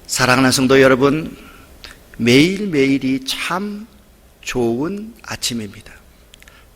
사랑하는 성도 여러분, 매일매일이 참 좋은 아침입니다.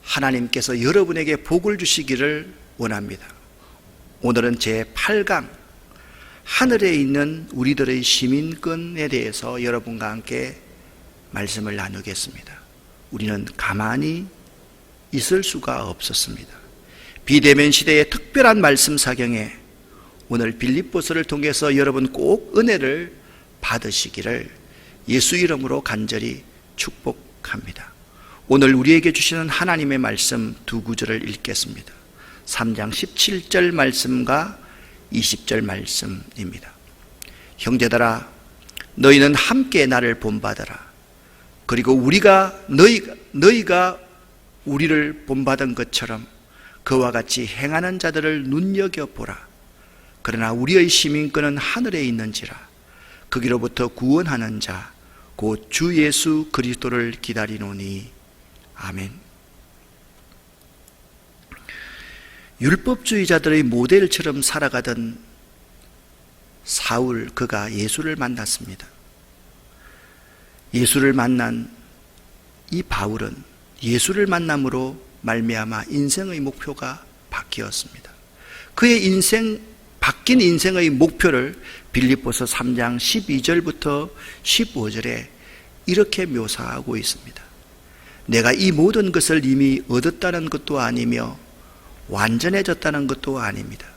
하나님께서 여러분에게 복을 주시기를 원합니다. 오늘은 제8강 하늘에 있는 우리들의 시민권에 대해서 여러분과 함께 말씀을 나누겠습니다. 우리는 가만히 있을 수가 없었습니다. 비대면 시대의 특별한 말씀 사경에 오늘 빌립보서를 통해서 여러분 꼭 은혜를 받으시기를 예수 이름으로 간절히 축복합니다. 오늘 우리에게 주시는 하나님의 말씀 두 구절을 읽겠습니다. 3장 17절 말씀과 20절 말씀입니다. 형제들아, 너희는 함께 나를 본받아라. 그리고 너희가 우리를 본받은 것처럼 그와 같이 행하는 자들을 눈여겨보라. 그러나 우리의 시민권은 하늘에 있는지라. 거기로부터 구원하는 자 곧 주 예수 그리스도를 기다리노니. 아멘. 율법주의자들의 모델처럼 살아가던 사울, 그가 예수를 만났습니다. 예수를 만난 이 바울은 예수를 만남으로 말미암아 인생의 목표가 바뀌었습니다. 그의 바뀐 인생의 목표를 빌립보서 3장 12절부터 15절에 이렇게 묘사하고 있습니다. 내가 이 모든 것을 이미 얻었다는 것도 아니며 완전해졌다는 것도 아닙니다.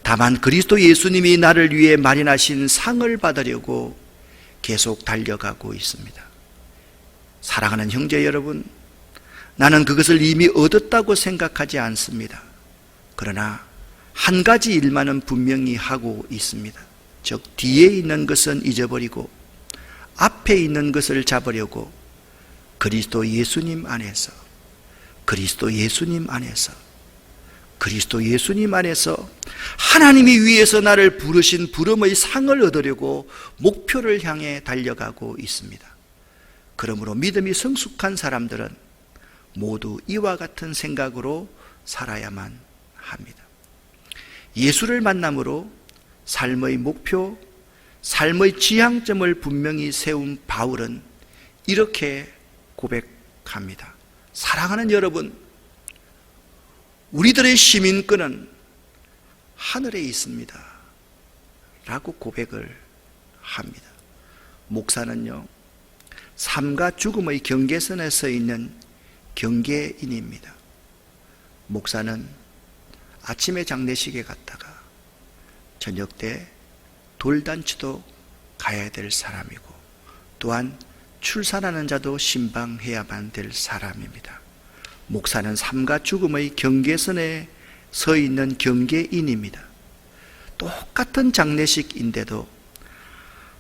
다만 그리스도 예수님이 나를 위해 마련하신 상을 받으려고 계속 달려가고 있습니다. 사랑하는 형제 여러분, 나는 그것을 이미 얻었다고 생각하지 않습니다. 그러나 한 가지 일만은 분명히 하고 있습니다. 즉 뒤에 있는 것은 잊어버리고 앞에 있는 것을 잡으려고 그리스도 예수님 안에서 하나님이 위에서 나를 부르신 부름의 상을 얻으려고 목표를 향해 달려가고 있습니다. 그러므로 믿음이 성숙한 사람들은 모두 이와 같은 생각으로 살아야만 합니다. 예수를 만남으로 삶의 목표, 삶의 지향점을 분명히 세운 바울은 이렇게 고백합니다. 사랑하는 여러분, 우리들의 시민권은 하늘에 있습니다 라고 고백을 합니다. 목사는요, 삶과 죽음의 경계선에 서 있는 경계인입니다. 목사는 아침에 장례식에 갔다가 저녁 때 돌잔치도 가야 될 사람이고, 또한 출산하는 자도 신방해야만 될 사람입니다. 목사는 삶과 죽음의 경계선에 서 있는 경계인입니다. 똑같은 장례식인데도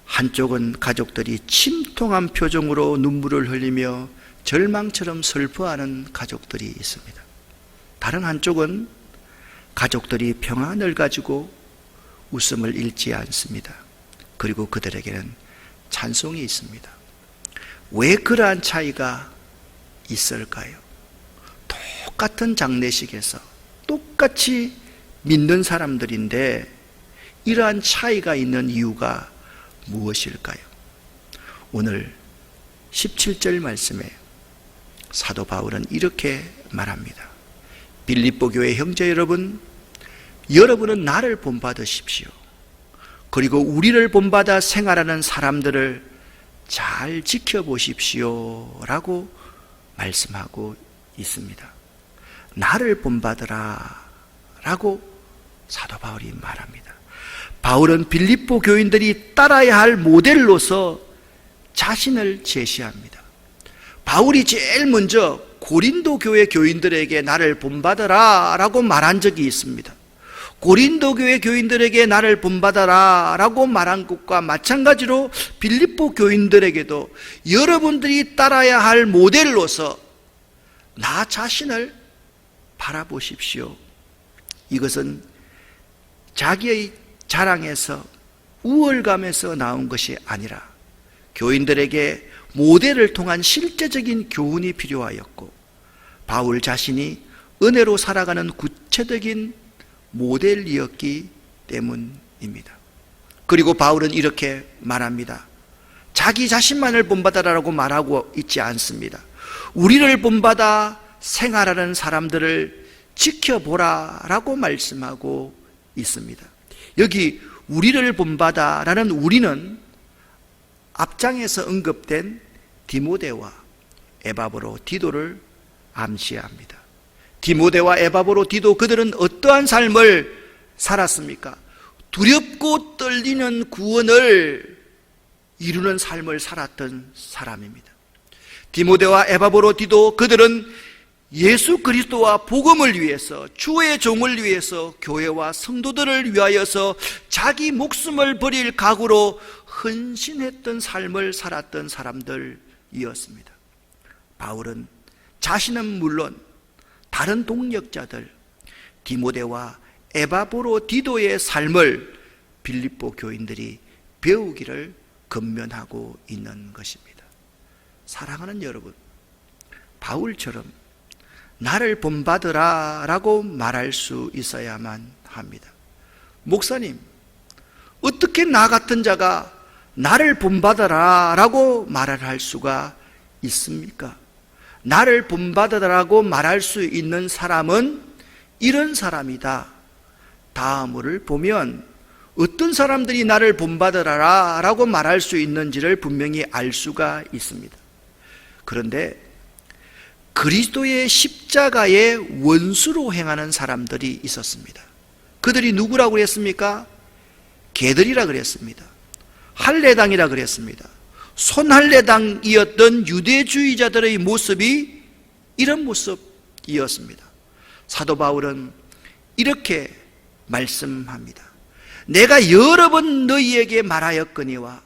한쪽은 가족들이 침통한 표정으로 눈물을 흘리며 절망처럼 슬퍼하는 가족들이 있습니다. 다른 한쪽은 가족들이 평안을 가지고 웃음을 잃지 않습니다. 그리고 그들에게는 찬송이 있습니다. 왜 그러한 차이가 있을까요? 똑같은 장례식에서 똑같이 믿는 사람들인데 이러한 차이가 있는 이유가 무엇일까요? 오늘 17절 말씀에 사도 바울은 이렇게 말합니다. 빌립보 교회 형제 여러분, 여러분은 나를 본받으십시오. 그리고 우리를 본받아 생활하는 사람들을 잘 지켜보십시오 라고 말씀하고 있습니다. 나를 본받으라 라고 사도 바울이 말합니다. 바울은 빌립보 교인들이 따라야 할 모델로서 자신을 제시합니다. 바울이 제일 먼저 고린도 교회 교인들에게 나를 본받아라 라고 말한 적이 있습니다. 고린도 교회 교인들에게 나를 본받아라 라고 말한 것과 마찬가지로 빌립보 교인들에게도 여러분들이 따라야 할 모델로서 나 자신을 바라보십시오. 이것은 자기의 자랑에서 우월감에서 나온 것이 아니라 교인들에게 모델을 통한 실제적인 교훈이 필요하였고, 바울 자신이 은혜로 살아가는 구체적인 모델이었기 때문입니다. 그리고 바울은 이렇게 말합니다. 자기 자신만을 본받아라라고 말하고 있지 않습니다. 우리를 본받아 생활하는 사람들을 지켜보라라고 말씀하고 있습니다. 여기 우리를 본받아라는 우리는 앞장에서 언급된 디모데와 에바브로 디도를 암시합니다. 디모데와 에바브로 디도, 그들은 어떠한 삶을 살았습니까? 두렵고 떨리는 구원을 이루는 삶을 살았던 사람입니다. 디모데와 에바브로 디도, 그들은 예수 그리스도와 복음을 위해서, 주의 종을 위해서, 교회와 성도들을 위하여서 자기 목숨을 버릴 각오로 헌신했던 삶을 살았던 사람들이었습니다. 바울은 자신은 물론 다른 동역자들 디모데와 에바브로 디도의 삶을 빌립보 교인들이 배우기를 권면하고 있는 것입니다. 사랑하는 여러분, 바울처럼 나를 본받으라 라고 말할 수 있어야만 합니다. 목사님, 어떻게 나 같은 자가 나를 본받으라 라고 말을 할 수가 있습니까? 나를 본받으라고 말할 수 있는 사람은 이런 사람이다. 다음을 보면 어떤 사람들이 나를 본받으라 라고 말할 수 있는지를 분명히 알 수가 있습니다. 그런데 그리스도의 십자가의 원수로 행하는 사람들이 있었습니다. 그들이 누구라고 그랬습니까? 개들이라 그랬습니다. 할례당이라 그랬습니다. 손할례당이었던 유대주의자들의 모습이 이런 모습이었습니다. 사도 바울은 이렇게 말씀합니다. 내가 여러 번 너희에게 말하였거니와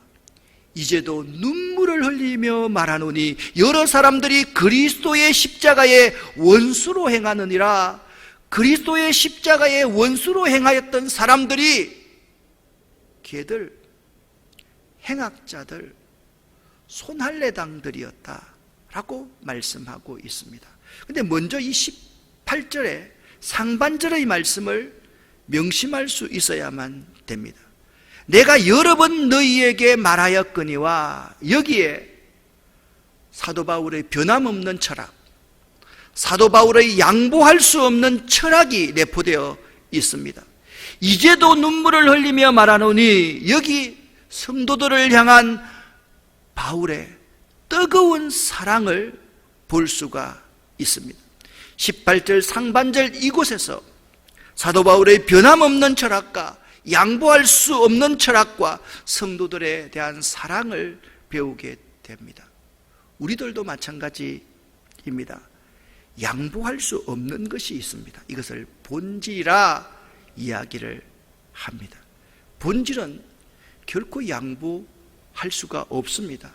이제도 눈물을 흘리며 말하노니 여러 사람들이 그리스도의 십자가의 원수로 행하느니라. 그리스도의 십자가의 원수로 행하였던 사람들이 개들, 행악자들, 손할례당들이었다라고 말씀하고 있습니다. 그런데 먼저 이 18절의 상반절의 말씀을 명심할 수 있어야만 됩니다. 내가 여러 번 너희에게 말하였거니와, 여기에 사도 바울의 변함없는 철학, 사도 바울의 양보할 수 없는 철학이 내포되어 있습니다. 이제도 눈물을 흘리며 말하노니, 여기 성도들을 향한 바울의 뜨거운 사랑을 볼 수가 있습니다. 18절 상반절 이곳에서 사도 바울의 변함없는 철학과 양보할 수 없는 철학과 성도들에 대한 사랑을 배우게 됩니다. 우리들도 마찬가지입니다. 양보할 수 없는 것이 있습니다. 이것을 본질이라 이야기를 합니다. 본질은 결코 양보할 수가 없습니다.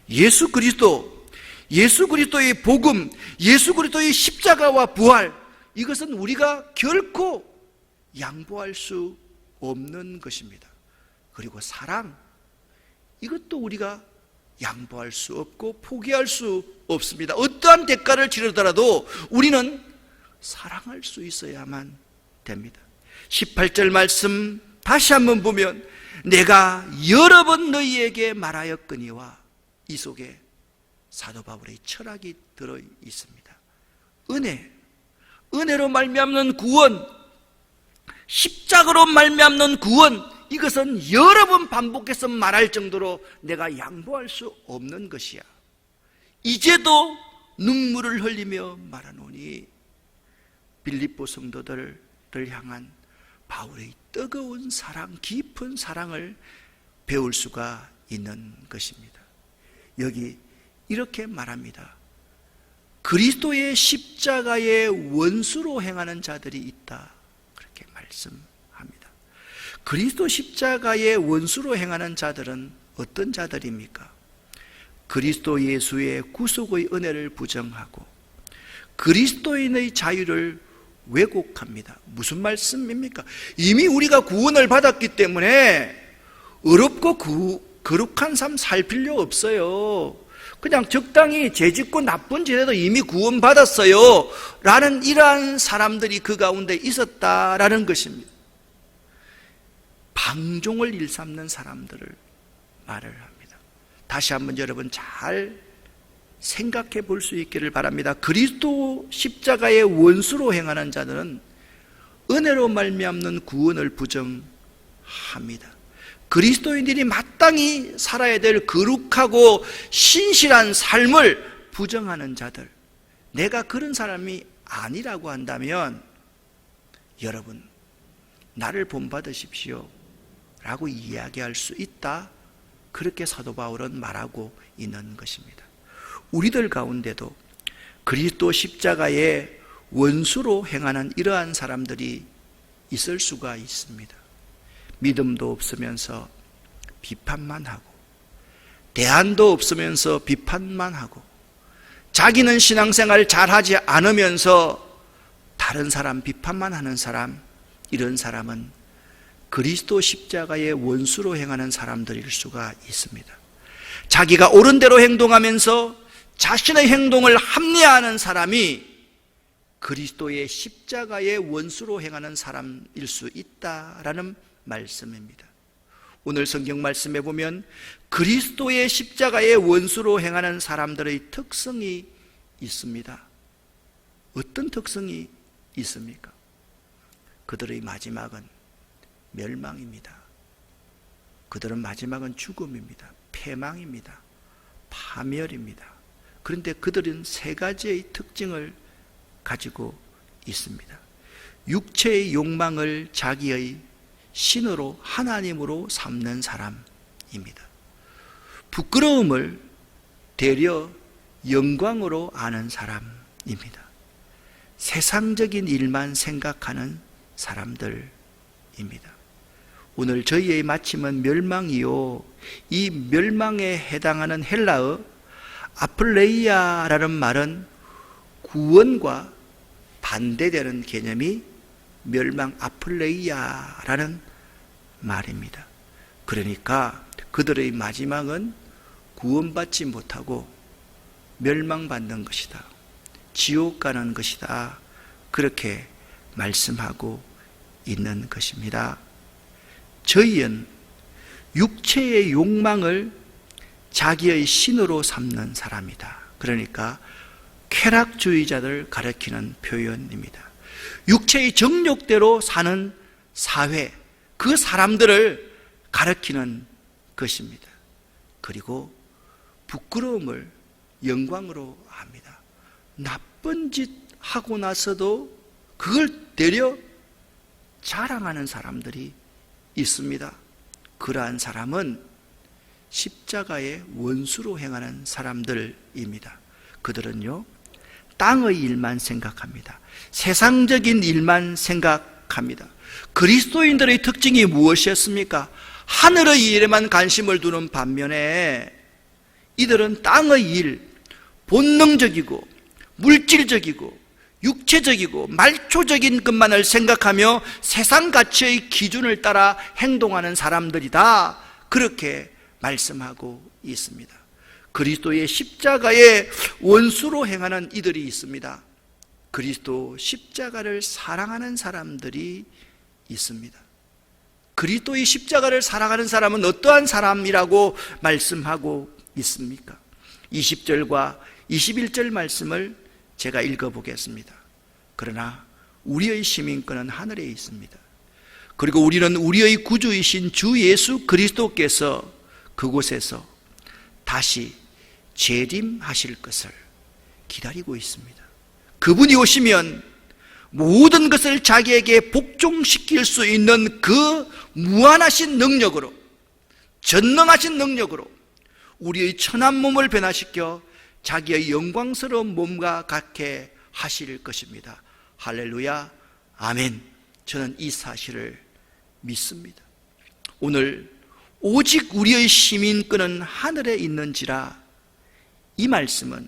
예수 그리스도의 복음, 예수 그리스도의 십자가와 부활, 이것은 우리가 결코 양보할 수 없는 것입니다. 그리고 사랑, 이것도 우리가 양보할 수 없고 포기할 수 없습니다. 어떠한 대가를 치르더라도 우리는 사랑할 수 있어야만 됩니다. 18절 말씀 다시 한번 보면 내가 여러 번 너희에게 말하였거니와, 이 속에 사도 바울의 철학이 들어 있습니다. 은혜로 말미암는 구원, 십자가로 말미암는 구원, 이것은 여러 번 반복해서 말할 정도로 내가 양보할 수 없는 것이야. 이제도 눈물을 흘리며 말하노니, 빌립보 성도들을 향한 바울의 뜨거운 사랑, 깊은 사랑을 배울 수가 있는 것입니다. 여기 이렇게 말합니다. 그리스도의 십자가의 원수로 행하는 자들이 있다, 그렇게 말씀합니다. 그리스도 십자가의 원수로 행하는 자들은 어떤 자들입니까? 그리스도 예수의 구속의 은혜를 부정하고 그리스도인의 자유를 왜곡합니다. 무슨 말씀입니까? 이미 우리가 구원을 받았기 때문에 어렵고 거룩한 삶 살 필요 없어요. 그냥 적당히 죄짓고 나쁜 짓해도 이미 구원받았어요 라는 이러한 사람들이 그 가운데 있었다라는 것입니다. 방종을 일삼는 사람들을 말을 합니다. 다시 한번 여러분 잘 생각해 볼 수 있기를 바랍니다. 그리스도 십자가의 원수로 행하는 자들은 은혜로 말미암는 구원을 부정합니다. 그리스도인들이 마땅히 살아야 될 거룩하고 신실한 삶을 부정하는 자들, 내가 그런 사람이 아니라고 한다면 여러분 나를 본받으십시오 라고 이야기할 수 있다. 그렇게 사도 바울은 말하고 있는 것입니다. 우리들 가운데도 그리스도 십자가의 원수로 행하는 이러한 사람들이 있을 수가 있습니다. 믿음도 없으면서 비판만 하고, 대안도 없으면서 비판만 하고, 자기는 신앙생활 잘하지 않으면서 다른 사람 비판만 하는 사람, 이런 사람은 그리스도 십자가의 원수로 행하는 사람들일 수가 있습니다. 자기가 옳은 대로 행동하면서 자신의 행동을 합리화하는 사람이 그리스도의 십자가의 원수로 행하는 사람일 수 있다라는 말씀입니다. 오늘 성경 말씀에 보면 그리스도의 십자가의 원수로 행하는 사람들의 특성이 있습니다. 어떤 특성이 있습니까? 그들의 마지막은 멸망입니다. 그들은 마지막은 죽음입니다. 패망입니다. 파멸입니다. 그런데 그들은 세 가지의 특징을 가지고 있습니다. 육체의 욕망을 자기의 신으로 하나님으로 삼는 사람입니다. 부끄러움을 되려 영광으로 아는 사람입니다. 세상적인 일만 생각하는 사람들입니다. 오늘 저희의 마침은 멸망이요, 이 멸망에 해당하는 헬라어 아플레이아라는 말은 구원과 반대되는 개념이 멸망 아플레이아라는 말입니다. 그러니까 그들의 마지막은 구원받지 못하고 멸망받는 것이다, 지옥 가는 것이다, 그렇게 말씀하고 있는 것입니다. 저희는 육체의 욕망을 자기의 신으로 삼는 사람이다. 그러니까 쾌락주의자들 가리키는 표현입니다. 육체의 정욕대로 사는 사회, 그 사람들을 가리키는 것입니다. 그리고 부끄러움을 영광으로 합니다. 나쁜 짓 하고 나서도 그걸 되려 자랑하는 사람들이 있습니다. 그러한 사람은 십자가의 원수로 행하는 사람들입니다. 그들은요, 땅의 일만 생각합니다. 세상적인 일만 생각합니다. 그리스도인들의 특징이 무엇이었습니까? 하늘의 일에만 관심을 두는 반면에 이들은 땅의 일, 본능적이고 물질적이고 육체적이고 말초적인 것만을 생각하며 세상 가치의 기준을 따라 행동하는 사람들이다, 그렇게 말씀하고 있습니다. 그리스도의 십자가의 원수로 행하는 이들이 있습니다. 그리스도 십자가를 사랑하는 사람들이 있습니다. 그리스도의 십자가를 사랑하는 사람은 어떠한 사람이라고 말씀하고 있습니까? 20절과 21절 말씀을 제가 읽어보겠습니다. 그러나 우리의 시민권은 하늘에 있습니다. 그리고 우리는 우리의 구주이신 주 예수 그리스도께서 그곳에서 다시 재림하실 것을 기다리고 있습니다. 그분이 오시면 모든 것을 자기에게 복종시킬 수 있는 그 무한하신 능력으로, 전능하신 능력으로 우리의 천한 몸을 변화시켜 자기의 영광스러운 몸과 같게 하실 것입니다. 할렐루야, 아멘. 저는 이 사실을 믿습니다. 오늘 오직 우리의 시민권은 하늘에 있는지라, 이 말씀은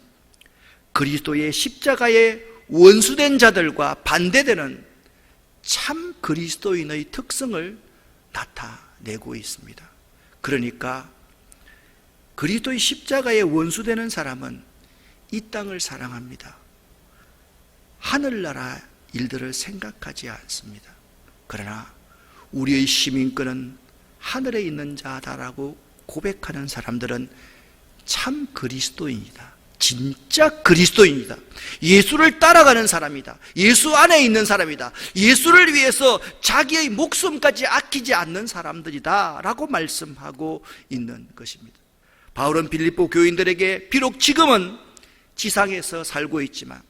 그리스도의 십자가의 원수된 자들과 반대되는 참 그리스도인의 특성을 나타내고 있습니다. 그러니까 그리스도의 십자가의 원수되는 사람은 이 땅을 사랑합니다. 하늘나라 일들을 생각하지 않습니다. 그러나 우리의 시민권은 하늘에 있는 자다라고 고백하는 사람들은 참 그리스도인이다. 진짜 그리스도인이다. 예수를 따라가는 사람이다. 예수 안에 있는 사람이다. 예수를 위해서 자기의 목숨까지 아끼지 않는 사람들이다 라고 말씀하고 있는 것입니다. 바울은 빌립보 교인들에게 비록 지금은 지상에서 살고 있지만,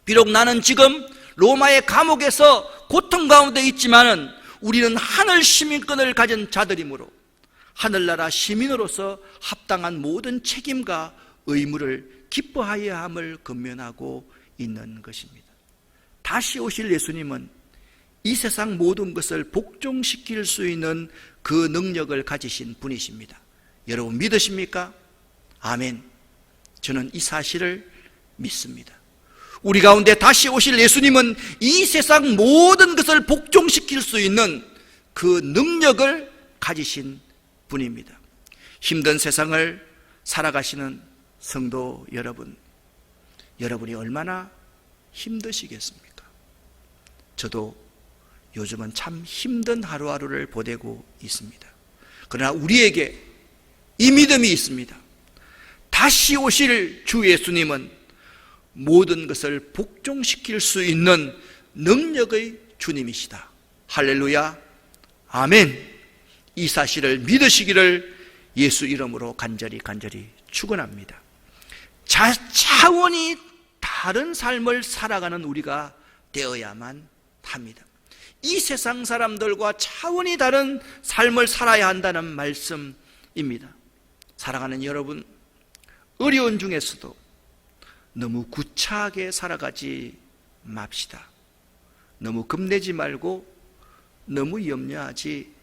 비록 나는 지금 로마의 감옥에서 고통 가운데 있지만은 우리는 하늘 시민권을 가진 자들이므로 하늘나라 시민으로서 합당한 모든 책임과 의무를 기뻐하여야 함을 권면하고 있는 것입니다. 다시 오실 예수님은 이 세상 모든 것을 복종시킬 수 있는 그 능력을 가지신 분이십니다. 여러분 믿으십니까? 아멘. 저는 이 사실을 믿습니다. 우리 가운데 다시 오실 예수님은 이 세상 모든 것을 복종시킬 수 있는 그 능력을 가지신 분입니다. 힘든 세상을 살아가시는 성도 여러분, 여러분이 얼마나 힘드시겠습니까? 저도 요즘은 참 힘든 하루하루를 보내고 있습니다. 그러나 우리에게 이 믿음이 있습니다. 다시 오실 주 예수님은 모든 것을 복종시킬 수 있는 능력의 주님이시다. 할렐루야, 아멘. 이 사실을 믿으시기를 예수 이름으로 간절히 축원합니다. 차원이 다른 삶을 살아가는 우리가 되어야만 합니다. 이 세상 사람들과 차원이 다른 삶을 살아야 한다는 말씀입니다. 사랑하는 여러분, 어려운 중에서도 너무 구차하게 살아가지 맙시다. 너무 겁내지 말고 너무 염려하지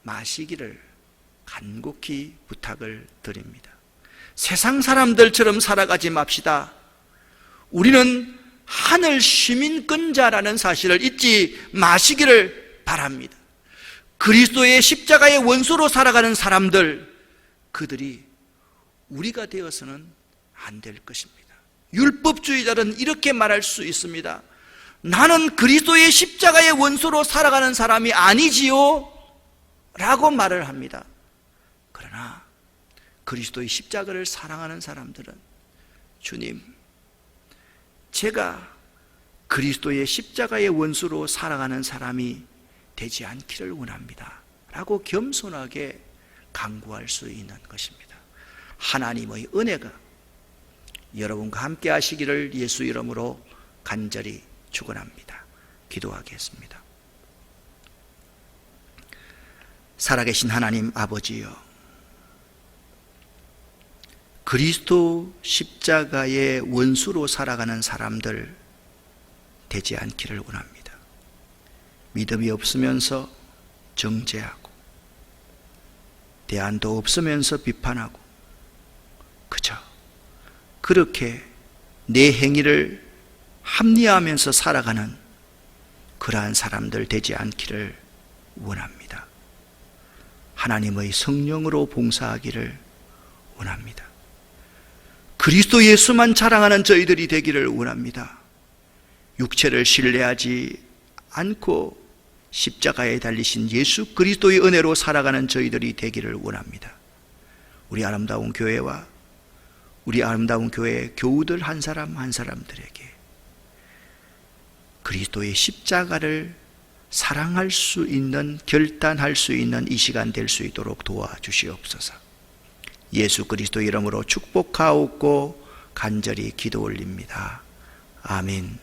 마시기를 간곡히 부탁을 드립니다. 세상 사람들처럼 살아가지 맙시다. 우리는 하늘 시민권자라는 사실을 잊지 마시기를 바랍니다. 그리스도의 십자가의 원수로 살아가는 사람들, 그들이 우리가 되어서는 안 될 것입니다. 율법주의자들은 이렇게 말할 수 있습니다. 나는 그리스도의 십자가의 원수로 살아가는 사람이 아니지요 라고 말을 합니다. 그러나 그리스도의 십자가를 사랑하는 사람들은, 주님, 제가 그리스도의 십자가의 원수로 살아가는 사람이 되지 않기를 원합니다 라고 겸손하게 간구할 수 있는 것입니다. 하나님의 은혜가 여러분과 함께 하시기를 예수 이름으로 간절히 축원합니다. 기도하겠습니다. 살아계신 하나님 아버지여, 그리스도 십자가의 원수로 살아가는 사람들 되지 않기를 원합니다. 믿음이 없으면서 정죄하고, 대안도 없으면서 비판하고, 그저 그렇게 내 행위를 합리화하면서 살아가는 그러한 사람들 되지 않기를 원합니다. 하나님의 성령으로 봉사하기를 원합니다. 그리스도 예수만 자랑하는 저희들이 되기를 원합니다. 육체를 신뢰하지 않고 십자가에 달리신 예수 그리스도의 은혜로 살아가는 저희들이 되기를 원합니다. 우리 아름다운 교회와 우리 아름다운 교회 교우들 한 사람 한 사람들에게 그리스도의 십자가를 사랑할 수 있는, 결단할 수 있는 이 시간 될 수 있도록 도와주시옵소서. 예수 그리스도 이름으로 축복하옵고 간절히 기도 올립니다. 아멘.